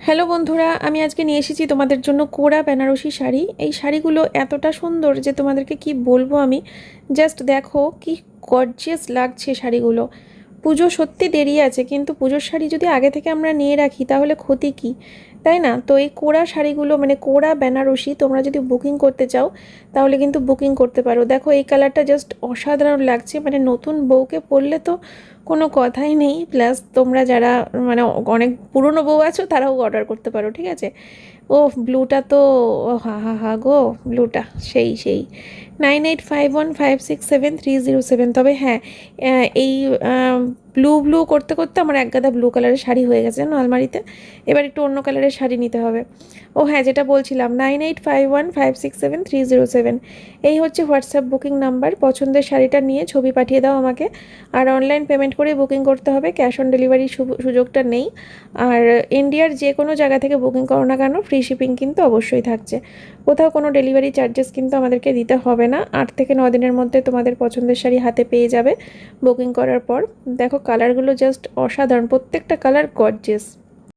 Hello বন্ধুরা, আমি আজকে নিয়ে এসেছি তোমাদের জন্য কোরা বেনারসি শাড়ি। এই শাড়িগুলো এতটা সুন্দর যে তোমাদেরকে কি বলবো আমি। জাস্ট দেখো কি গর্জিয়াস লাগছে শাড়িগুলো। পুজো সত্যি দেরি আছে, কিন্তু পুজোর শাড়ি যদি আগে থেকে আমরা নিয়ে রাখি তাহলে ক্ষতি কি, তাই না? তো এই কোরা শাড়িগুলো মানে কোরা বেনারসি তোমরা যদি বুকিং করতে চাও তাহলে কিন্তু বুকিং করতে পারো। দেখো এই কালারটা জাস্ট অসাধারণ লাগছে, মানে নতুন বউকে পরলে তো কোনো কথাই নেই। প্লাস তোমরা যারা মানে অনেক পুরনো বউ আছো তারাও অর্ডার করতে পারো, ঠিক আছে? ও ব্লুটা তো, ও হা হা হা গো, ব্লুটা সেই 9851567307। তবে হ্যাঁ, এই ব্লু ব্লু করতে করতে আমার এক গাদা ব্লু কালারের শাড়ি হয়ে গেছে জানো আলমারিতে। এবার একটু অন্য কালারের শাড়ি নিতে হবে। ও হ্যাঁ, যেটা বলছিলাম 9851567307, এই হচ্ছে হোয়াটসঅ্যাপ বুকিং নাম্বার। পছন্দের শাড়িটা নিয়ে ছবি পাঠিয়ে দাও আমাকে। আর অনলাইন পেমেন্ট করে বুকিং করতে হবে, ক্যাশ অন ডেলিভারি সুযোগটা নেই। আর ইন্ডিয়ার যে কোনো জায়গা থেকে বুকিং করো না কেন ফ্রি শিপিং কিন্তু অবশ্যই থাকছে। কোথাও কোনো ডেলিভারি চার্জেস কিন্তু আমাদেরকে দিতে হবে না। 8 থেকে 9 দিনের মধ্যে তোমাদের পছন্দের শাড়ি হাতে পেয়ে যাবে বুকিং করার পর। দেখো কালারগুলো জাস্ট অসাধারণ, প্রত্যেকটা কালার গর্জিয়াস।